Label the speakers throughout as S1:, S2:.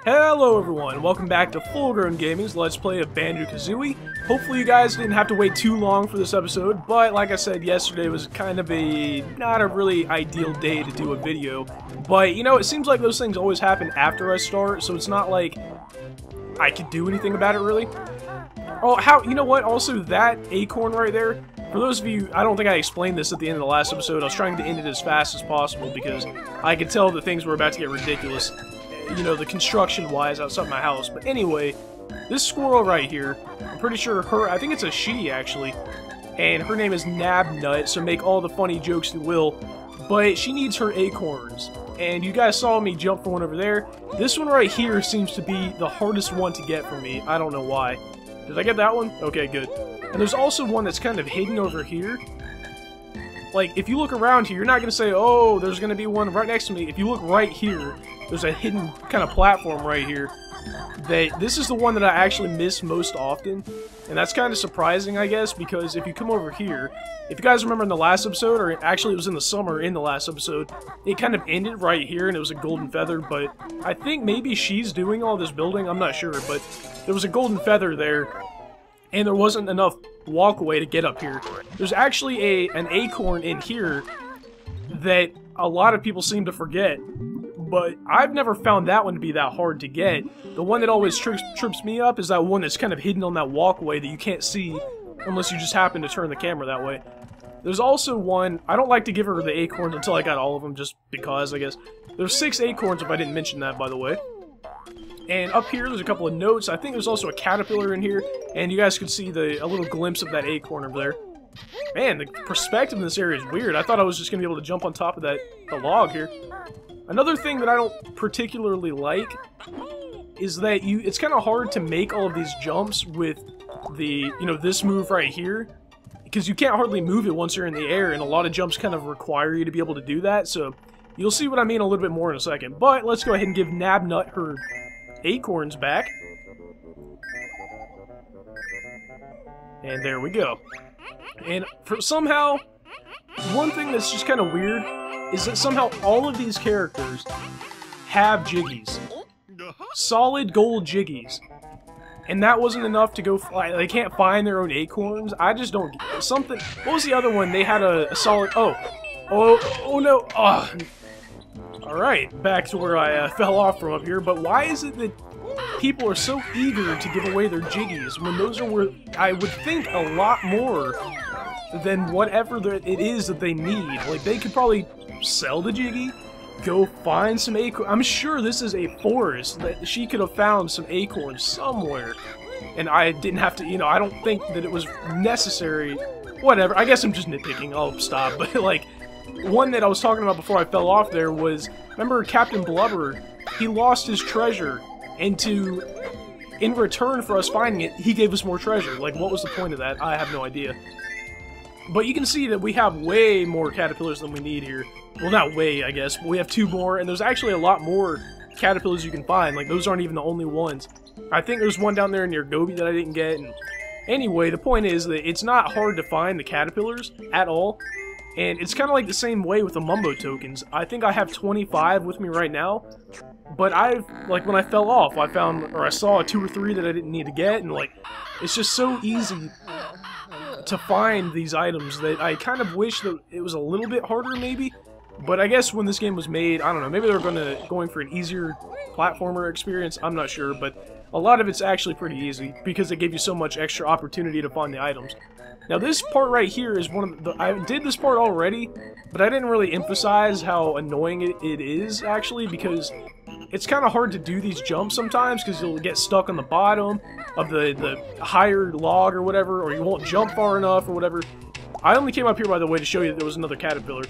S1: Hello everyone, welcome back to FullGrownGaming's Let's Play of Banjo-Kazooie. Hopefully you guys didn't have to wait too long for this episode, but like I said, yesterday was kind of not a really ideal day to do a video. But, you know, it seems like those things always happen after I start, so it's not like I could do anything about it, really. Oh, you know what, also that acorn right there, for those of you, I don't think I explained this at the end of the last episode, I was trying to end it as fast as possible because I could tell that things were about to get ridiculous. You know, the construction-wise outside my house. But anyway, this squirrel right here, I'm pretty sure I think it's a she, actually, and her name is Nabnut, so make all the funny jokes you will, but she needs her acorns, and you guys saw me jump for one over there. This one right here seems to be the hardest one to get for me. I don't know why. Did I get that one? Okay, good. And there's also one that's kind of hidden over here. Like, if you look around here, you're not going to say, oh, there's going to be one right next to me. If you look right here, there's a hidden kind of platform right here. This is the one that I actually miss most often. And that's kind of surprising, I guess, because if you come over here, if you guys remember in the last episode, or actually it was in the summer in the last episode, it kind of ended right here and it was a golden feather, but I think maybe she's doing all this building, I'm not sure, but there was a golden feather there. And there wasn't enough walkway to get up here. There's actually an acorn in here that a lot of people seem to forget, but I've never found that one to be that hard to get. The one that always trips me up is that one that's kind of hidden on that walkway that you can't see unless you just happen to turn the camera that way. There's also one, I don't like to give her the acorns until I got all of them, just because, I guess. There's 6 acorns if I didn't mention that, by the way. And up here, there's a couple of notes. I think there's also a caterpillar in here, and you guys can see a little glimpse of that acorn over there. Man, the perspective in this area is weird. I thought I was just going to be able to jump on top of the log here. Another thing that I don't particularly like is that it's kind of hard to make all of these jumps with this move right here, because you can't hardly move it once you're in the air, and a lot of jumps kind of require you to be able to do that, so you'll see what I mean a little bit more in a second. But let's go ahead and give Nabnut her acorns back. And there we go. And somehow, one thing that's just kind of weird is that somehow all of these characters have jiggies. Solid gold jiggies. And that wasn't enough to go, they can't find their own acorns. I just don't get something. What was the other one? They had a solid, oh no, oh. Alright, back to where I fell off from up here, but why is it that people are so eager to give away their jiggies when those are worth, I would think, a lot more than whatever it is that they need? Like, they could probably sell the jiggy, go find some acorns. I'm sure this is a forest that she could have found some acorns somewhere, and I didn't have to, I don't think that it was necessary. Whatever, I guess I'm just nitpicking, I'll stop, but like, one that I was talking about before I fell off there was, remember Captain Blubber? He lost his treasure, and in return for us finding it, he gave us more treasure. Like, what was the point of that? I have no idea. But you can see that we have way more caterpillars than we need here. Well, not way, I guess, but we have 2 more, and there's actually a lot more caterpillars you can find. Like, those aren't even the only ones. I think there's one down there near Gobi that I didn't get, and anyway, the point is that it's not hard to find the caterpillars at all. And it's kind of like the same way with the Mumbo tokens. I think I have 25 with me right now, but like, when I fell off, I saw 2 or 3 that I didn't need to get, and like, it's just so easy to find these items that I kind of wish that it was a little bit harder, maybe. But I guess when this game was made, I don't know, maybe they were going for an easier platformer experience, I'm not sure, but a lot of it's actually pretty easy, because it gave you so much extra opportunity to find the items. Now this part right here is one of the, I did this part already, but I didn't really emphasize how annoying it is, actually, because it's kind of hard to do these jumps sometimes, because you'll get stuck on the bottom of the higher log or whatever, or you won't jump far enough or whatever. I only came up here, by the way, to show you that there was another caterpillar.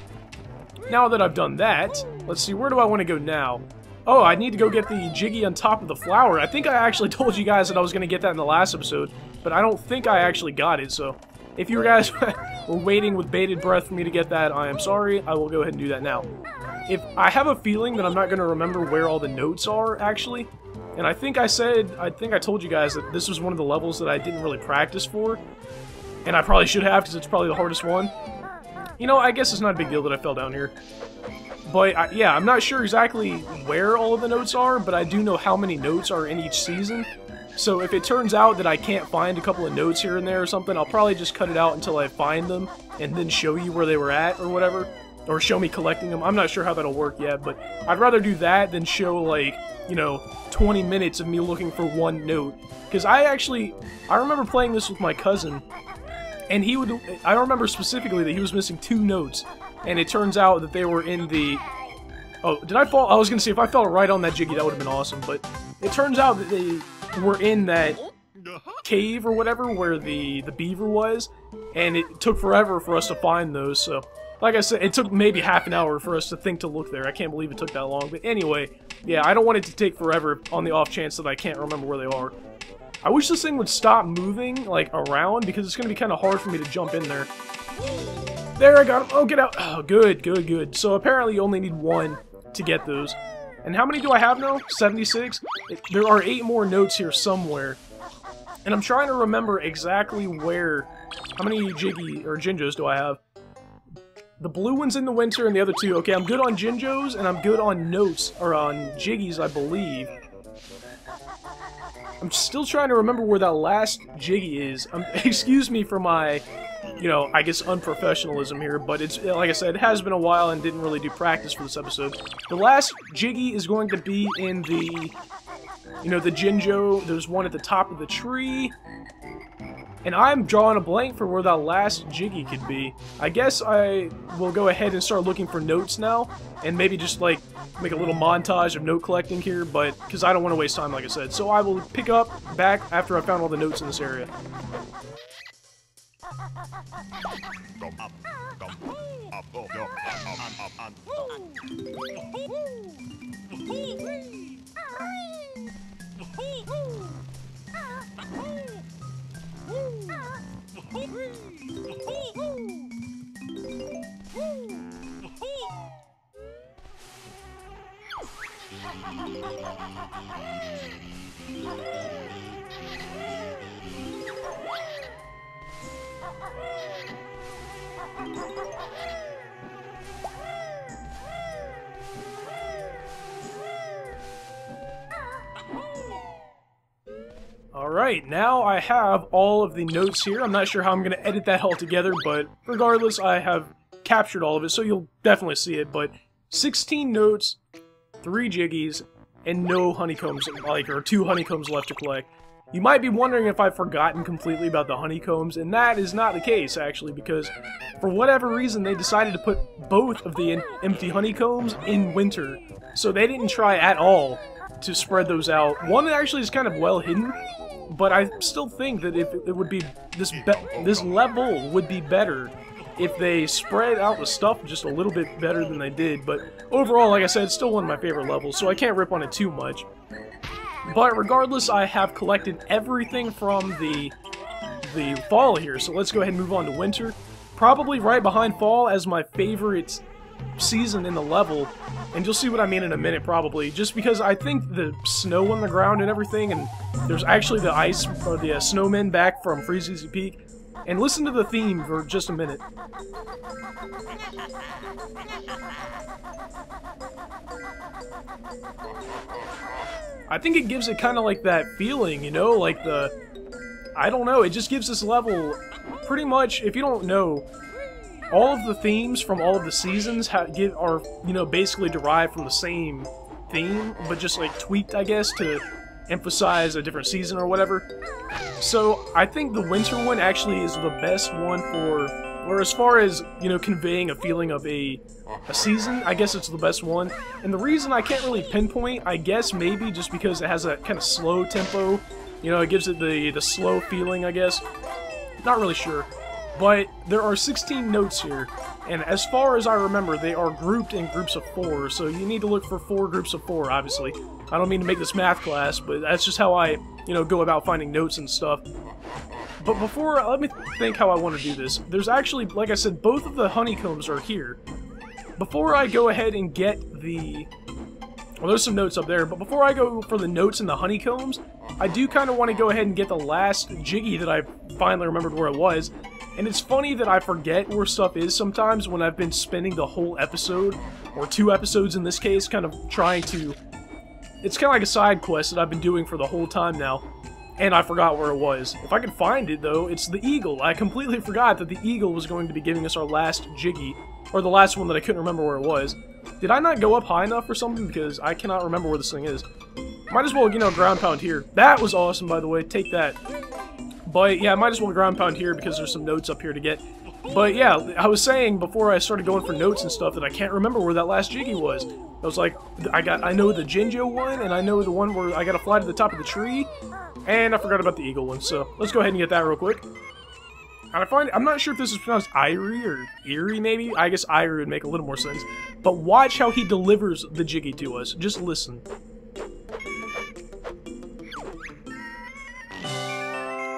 S1: Now that I've done that, let's see, where do I want to go now? Oh, I need to go get the jiggy on top of the flower. I think I actually told you guys that I was going to get that in the last episode, but I don't think I actually got it, so if you guys were waiting with bated breath for me to get that, I am sorry. I will go ahead and do that now. If I have a feeling that I'm not going to remember where all the notes are, actually, and I think I told you guys that this was one of the levels that I didn't really practice for, and I probably should have, because it's probably the hardest one. You know, I guess it's not a big deal that I fell down here. But, yeah, I'm not sure exactly where all of the notes are, but I do know how many notes are in each season. So if it turns out that I can't find a couple of notes here and there or something, I'll probably just cut it out until I find them, and then show you where they were at, or whatever. Or show me collecting them. I'm not sure how that'll work yet, but I'd rather do that than show, like, you know, 20 minutes of me looking for one note. Because I remember playing this with my cousin, and I remember specifically that he was missing 2 notes, and it turns out that they were in the... Oh, did I fall? I was gonna say, if I fell right on that Jiggy, that would have been awesome, but it turns out that they were in that cave or whatever, where the beaver was, and it took forever for us to find those, so... Like I said, it took maybe half an hour for us to think to look there. I can't believe it took that long, but anyway, yeah, I don't want it to take forever on the off chance that I can't remember where they are. I wish this thing would stop moving, like, around, because it's going to be kind of hard for me to jump in there. There, I got him! Oh, get out! Oh, good, good, good. So apparently you only need 1 to get those. And how many do I have now? 76? There are 8 more notes here somewhere. And I'm trying to remember exactly where... How many Jiggy, or Jinjos do I have? The blue one's in the winter, and the other 2... Okay, I'm good on Jinjos, and I'm good on notes, or on Jiggies, I believe. I'm still trying to remember where that last Jiggy is. Excuse me for my, you know, I guess unprofessionalism here, but it's, like I said, it has been a while and didn't really do practice for this episode. The last Jiggy is going to be in the, you know, the Jinjo. There's one at the top of the tree. And I'm drawing a blank for where that last Jiggy could be. I guess I will go ahead and start looking for notes now, and maybe just, like, make a little montage of note collecting here, but, because I don't want to waste time, like I said. So I will pick up back after I found all the notes in this area. Alright, now I have all of the notes here. I'm not sure how I'm going to edit that all together, but regardless, I have captured all of it, so you'll definitely see it. But 16 notes, 3 Jiggies, and no honeycombs, or 2 honeycombs left to collect. You might be wondering if I've forgotten completely about the honeycombs, and that is not the case, actually, because for whatever reason, they decided to put both of the empty honeycombs in winter. So they didn't try at all to spread those out. One actually is kind of well hidden, but I still think that if it would be this level would be better if they spread out the stuff just a little bit better than they did. But overall, like I said, it's still one of my favorite levels, so I can't rip on it too much. But regardless, I have collected everything from the fall here, so let's go ahead and move on to winter. Probably right behind fall as my favorite season in the level, and you'll see what I mean in a minute probably, just because I think the snow on the ground and everything, and there's actually the ice, or the snowmen back from Freeze's Peak, and listen to the theme for just a minute. I think it gives it kind of like that feeling, you know, like I don't know, it just gives this level, pretty much, if you don't know, all of the themes from all of the seasons are, you know, basically derived from the same theme, but just, like, tweaked, I guess, to emphasize a different season or whatever. So, I think the winter one actually is the best one for, or as far as, you know, conveying a feeling of a season, I guess it's the best one. And the reason I can't really pinpoint, I guess maybe just because it has that kind of slow tempo, you know, it gives it the slow feeling, I guess. Not really sure. But there are 16 notes here, and as far as I remember, they are grouped in groups of 4, so you need to look for 4 groups of 4, obviously. I don't mean to make this math class, but that's just how I, you know, go about finding notes and stuff. But before, let me think how I want to do this. There's actually, like I said, both of the honeycombs are here. Before I go ahead and get the Well, there's some notes up there, but before I go for the notes and the honeycombs, I do kind of want to go ahead and get the last Jiggy that I finally remembered where it was. And it's funny that I forget where stuff is sometimes when I've been spending the whole episode, or 2 episodes in this case, kind of trying to... It's kind of like a side quest that I've been doing for the whole time now, and I forgot where it was. If I could find it, though, it's the eagle. I completely forgot that the eagle was going to be giving us our last Jiggy, or the last one that I couldn't remember where it was. Did I not go up high enough or something? Because I cannot remember where this thing is. Might as well, you know, ground pound here. That was awesome, by the way. Take that. But, yeah, I might as well ground pound here because there's some notes up here to get. But, yeah, I was saying before I started going for notes and stuff that I can't remember where that last Jiggy was. I was like, I know the Jinjo one, and I know the one where I gotta fly to the top of the tree, and I forgot about the eagle one, so let's go ahead and get that real quick. And I'm not sure if this is pronounced Irie or Erie, maybe? I guess Irie would make a little more sense. But watch how he delivers the Jiggy to us. Just listen.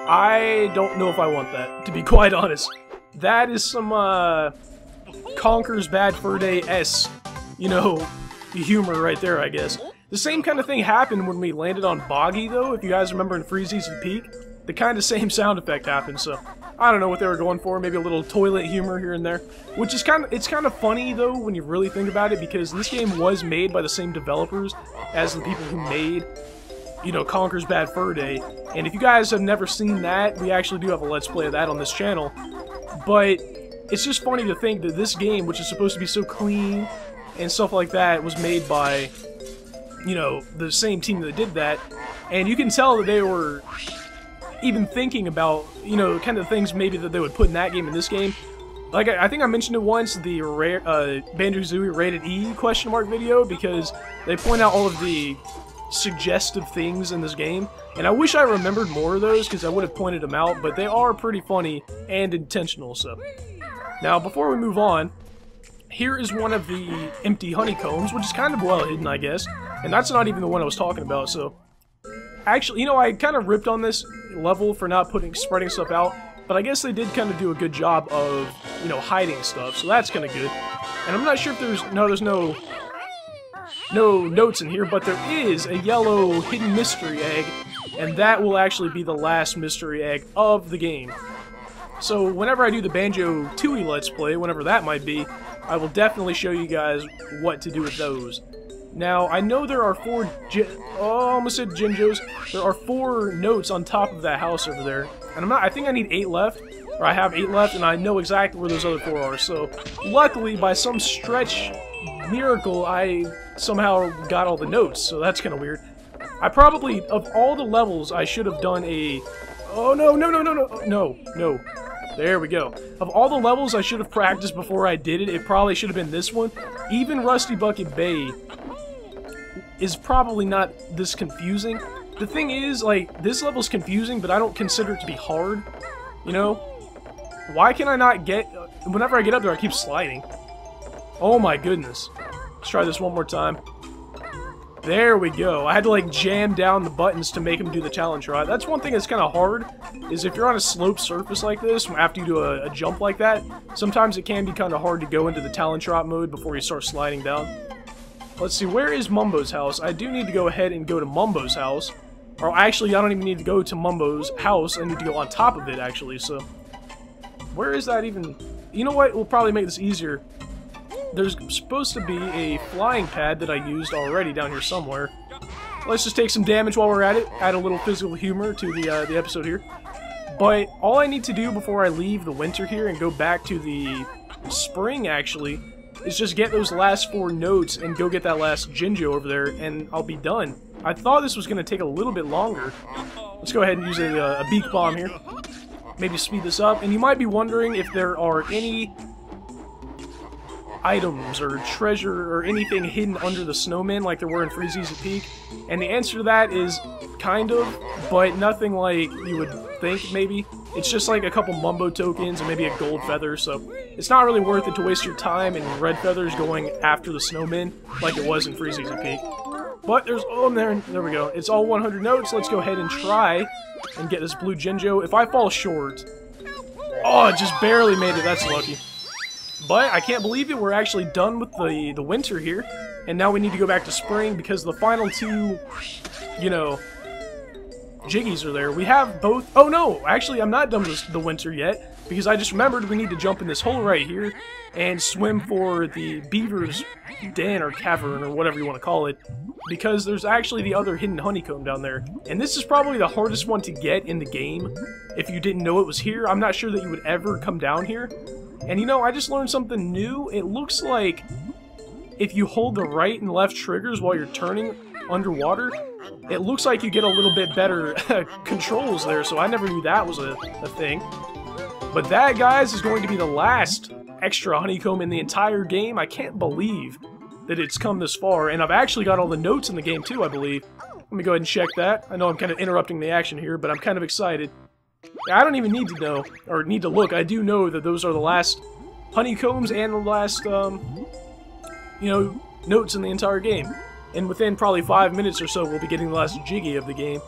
S1: I don't know if I want that, to be quite honest. That is some, Conker's Bad Fur Day-esque, you know, humor right there, I guess. The same kind of thing happened when we landed on Boggy, though, if you guys remember in Freezy's Peak. The kind of same sound effect happened, so I don't know what they were going for. Maybe a little toilet humor here and there, which is it's kind of funny though when you really think about it, because this game was made by the same developers as the people who made, you know, Conker's Bad Fur Day. And if you guys have never seen that, we actually do have a Let's Play of that on this channel. But it's just funny to think that this game, which is supposed to be so clean and stuff like that, was made by, you know, the same team that did that. And you can tell that they were even thinking about, you know, kind of things maybe that they would put in that game in this game. Like, I think I mentioned it once, the Banjo-Kazooie Rated E question mark video, because they point out all of the suggestive things in this game, and I wish I remembered more of those, because I would have pointed them out, but they are pretty funny and intentional, so. Now, before we move on, here is one of the empty honeycombs, which is kind of well hidden, I guess, and that's not even the one I was talking about, so. Actually, you know, I kind of ripped on this level for not spreading stuff out, but I guess they did kind of do a good job of, you know, hiding stuff, so that's kind of good. And I'm not sure if there's no notes in here, but there is a yellow hidden mystery egg, and that will actually be the last mystery egg of the game. So whenever I do the Banjo-Tooie Let's Play, whenever that might be, I will definitely show you guys what to do with those. Now, I know there are I almost said Jinjos. There are 4 notes on top of that house over there. And I think I need 8 left, or I have 8 left, and I know exactly where those other 4 are. So, luckily, by some stretch miracle, I somehow got all the notes, so that's kind of weird. I probably, of all the levels, I should have done a... Oh, no. There we go. Of all the levels I should have practiced before I did it, it probably should have been this one. Even Rusty Bucket Bay is probably not this confusing. The thing is, like, this level's confusing, but I don't consider it to be hard, you know? Why can I not get... Whenever I get up there, I keep sliding. Oh my goodness. Let's try this one more time. There we go. I had to, like, jam down the buttons to make him do the challenge ride. That's one thing that's kind of hard, is if you're on a sloped surface like this, after you do a jump like that, sometimes it can be kind of hard to go into the talent trot mode before you start sliding down. Let's see, where is Mumbo's house? I do need to go ahead and go to Mumbo's house. Or actually, I don't even need to go to Mumbo's house. I need to go on top of it, actually, so... Where is that even... You know what? We'll probably make this easier. There's supposed to be a flying pad that I used already down here somewhere. Let's just take some damage while we're at it. Add a little physical humor to the episode here. But all I need to do before I leave the winter here and go back to the spring, actually, is just get those last 4 notes and go get that last Jinjo over there, and I'll be done. I thought this was going to take a little bit longer. Let's go ahead and use a beak bomb here. Maybe speed this up. And you might be wondering if there are any items or treasure or anything hidden under the snowman like there were in Freezy's Peak. And the answer to that is kind of, but nothing like you would think, maybe. It's just like a couple Mumbo tokens and maybe a gold feather, so it's not really worth it to waste your time in red feathers going after the snowman like it was in Freezy's Peak. But there's... Oh, there we go. It's all 100 notes. Let's go ahead and try and get this blue Jinjo. If I fall short... Oh, it just barely made it. That's lucky. But I can't believe it, we're actually done with the winter here. And now we need to go back to spring because the final two, you know, jiggies are there. We have both... Oh no, actually I'm not done with the winter yet, because I just remembered we need to jump in this hole right here and swim for the beaver's den or cavern or whatever you want to call it, because there's actually the other hidden honeycomb down there. And this is probably the hardest one to get in the game. If you didn't know it was here, I'm not sure that you would ever come down here. And you know, I just learned something new. It looks like if you hold the right and left triggers while you're turning underwater, it looks like you get a little bit better controls there, so I never knew that was a thing. But that, guys, is going to be the last extra honeycomb in the entire game. I can't believe that it's come this far, and I've actually got all the notes in the game too, I believe. Let me go ahead and check that. I know I'm kind of interrupting the action here, but I'm kind of excited. I don't even need to know, or need to look. I do know that those are the last honeycombs and the last, you know, notes in the entire game. And within probably 5 minutes or so, we'll be getting the last jiggy of the game.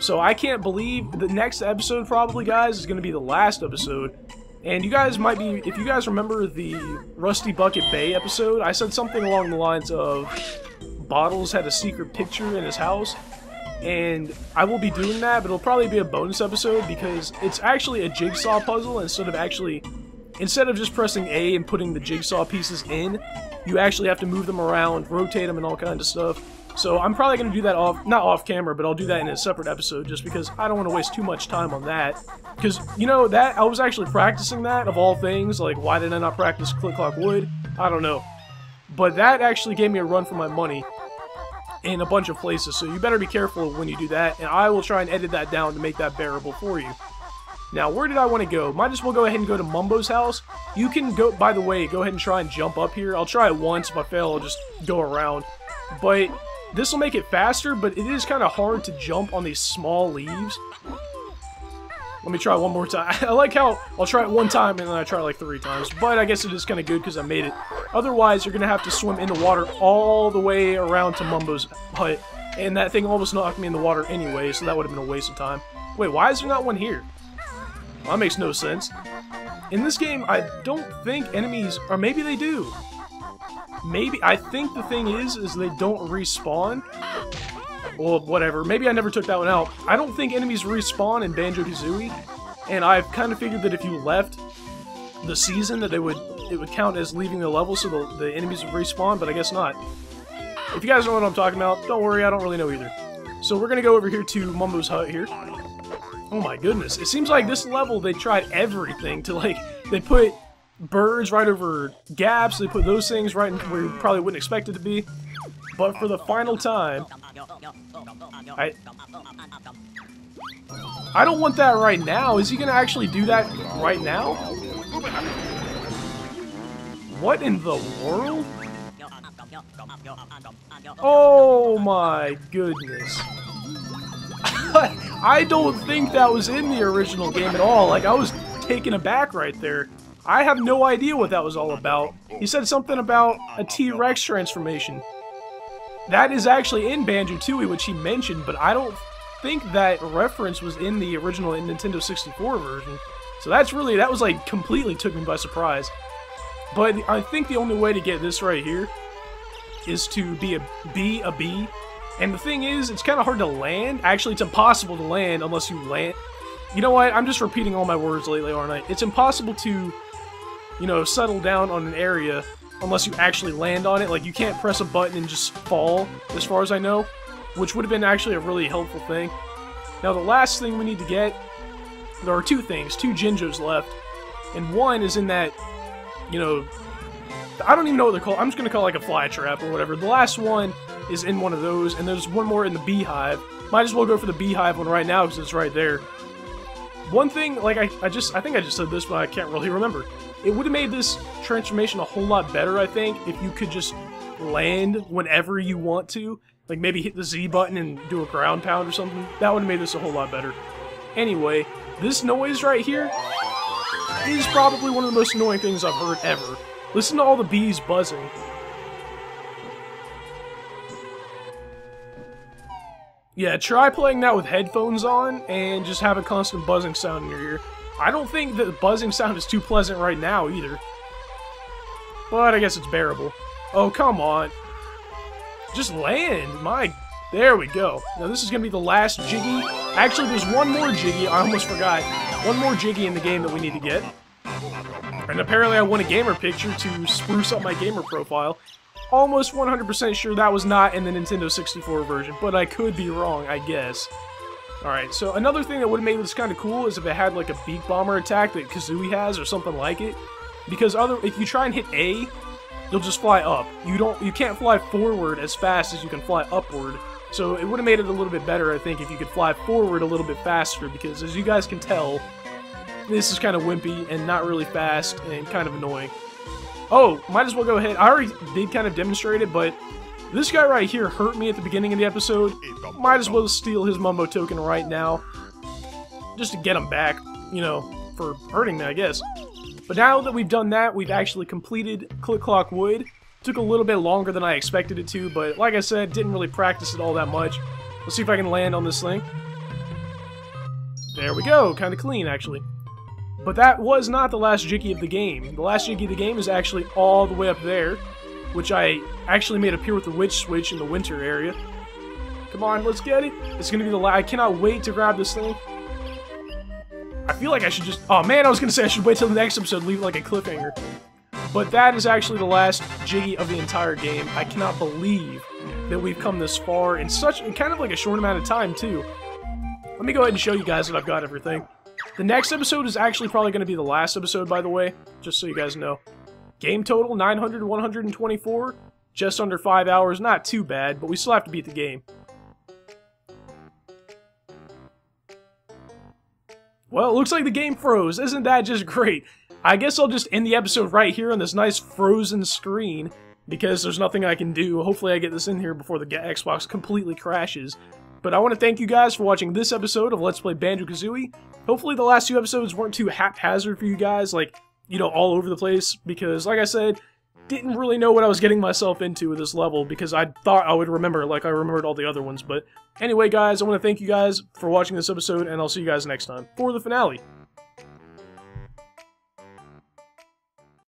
S1: So I can't believe the next episode, probably, guys, is going to be the last episode. And you guys might be, if you guys remember the Rusty Bucket Bay episode, I said something along the lines of Bottles had a secret picture in his house. And I will be doing that, but it'll probably be a bonus episode because it's actually a jigsaw puzzle instead of just pressing A and putting the jigsaw pieces in. You actually have to move them around, rotate them, and all kinds of stuff. So I'm probably going to do that not off camera, but I'll do that in a separate episode just because I don't want to waste too much time on that. Because, you know, that I was actually practicing that, of all things. Like, why did I not practice Click Clock Wood? I don't know. But that actually gave me a run for my money in a bunch of places, so you better be careful when you do that, and I will try and edit that down to make that bearable for you. Now, where did I want to go? Might as well go ahead and go to Mumbo's house. You can go, by the way, go ahead and try and jump up here. I'll try it once. If I fail, I'll just go around. But this will make it faster, but it is kind of hard to jump on these small leaves. Let me try one more time. I like how I'll try it one time and then I try it like 3 times. But I guess it is kind of good because I made it. Otherwise, you're going to have to swim in the water all the way around to Mumbo's hut. And that thing almost knocked me in the water anyway, so that would have been a waste of time. Wait, why is there not one here? Well, that makes no sense. In this game, I don't think enemies... Or maybe they do. Maybe... I think the thing is they don't respawn. Well, whatever. Maybe I never took that one out. I don't think enemies respawn in Banjo-Kazooie. And I've kind of figured that if you left the season, that it would count as leaving the level, so the enemies would respawn, but I guess not. If you guys know what I'm talking about, don't worry, I don't really know either. So we're going to go over here to Mumbo's hut here. Oh my goodness. It seems like this level, they tried everything to, like, they put birds right over gaps, they put those things right in where you probably wouldn't expect it to be. But for the final time, I don't want that right now. Is he going to actually do that right now? What in the world? Oh my goodness. I don't think that was in the original game at all. Like, I was taken aback right there. I have no idea what that was all about. He said something about a T-Rex transformation. That is actually in Banjo-Tooie, which he mentioned, but I don't think that reference was in the original Nintendo 64 version. So that's really, that was like completely took me by surprise. But I think the only way to get this right here is to be a bee. And the thing is, it's kind of hard to land. Actually, it's impossible to land unless you land. You know what? I'm just repeating all my words lately, aren't I? It's impossible to, you know, settle down on an area unless you actually land on it. Like, you can't press a button and just fall, as far as I know, which would have been actually a really helpful thing. Now, the last thing we need to get, there are 2 things, 2 Jinjos left, and one is in that, you know, I don't even know what they're called. I'm just going to call it like a fly trap or whatever. The last one is in one of those, and there's one more in the beehive. Might as well go for the beehive one right now because it's right there. One thing, like, I think I just said this, but I can't really remember. It would have made this transformation a whole lot better, I think, if you could just land whenever you want to. Like, maybe hit the Z button and do a ground pound or something. That would have made this a whole lot better. Anyway, this noise right here is probably one of the most annoying things I've heard ever. Listen to all the bees buzzing. Yeah, try playing that with headphones on and just have a constant buzzing sound in your ear. I don't think the buzzing sound is too pleasant right now either. but I guess it's bearable. Oh, come on. Just land. There we go. Now this is going to be the last Jiggy. Actually, there's one more Jiggy. I almost forgot. One more Jiggy in the game that we need to get. And apparently I won a gamer picture to spruce up my gamer profile. Almost 100% sure that was not in the Nintendo 64 version, but I could be wrong, I guess. Alright, so another thing that would have made this kind of cool is if it had like a beak bomber attack that Kazooie has or something like it. Because if you try and hit A, you'll just fly up. You can't fly forward as fast as you can fly upward. So it would have made it a little bit better, I think, if you could fly forward a little bit faster, because as you guys can tell, this is kind of wimpy and not really fast and kind of annoying. Oh, might as well go ahead. I already did kind of demonstrate it, but this guy right here hurt me at the beginning of the episode. Might as well steal his Mumbo token right now, just to get him back, you know, for hurting me, I guess. But now that we've done that, we've actually completed Click Clock Wood. Took a little bit longer than I expected it to, but like I said, didn't really practice it all that much. Let's see if I can land on this thing. There we go, kind of clean, actually. But that was not the last Jiggy of the game. The last Jiggy of the game is actually all the way up there, which I actually made appear with the Witch Switch in the winter area. Come on, let's get it. It's going to be the last. I cannot wait to grab this thing. I feel like I should just... Oh man, I was going to say I should wait till the next episode and leave it like a cliffhanger. But that is actually the last Jiggy of the entire game. I cannot believe that we've come this far in kind of like a short amount of time, too. Let me go ahead and show you guys that I've got everything. The next episode is actually probably going to be the last episode, by the way, just so you guys know. Game total, 900 to 124, just under 5 hours, not too bad, but we still have to beat the game. Well, it looks like the game froze. Isn't that just great? I guess I'll just end the episode right here on this nice frozen screen, because there's nothing I can do. Hopefully I get this in here before the Xbox completely crashes. But I want to thank you guys for watching this episode of Let's Play Banjo-Kazooie. Hopefully the last two episodes weren't too haphazard for you guys, like, you know, all over the place, because, like I said, didn't really know what I was getting myself into with this level, because I thought I would remember like I remembered all the other ones. But anyway, guys, I want to thank you guys for watching this episode, and I'll see you guys next time for the finale.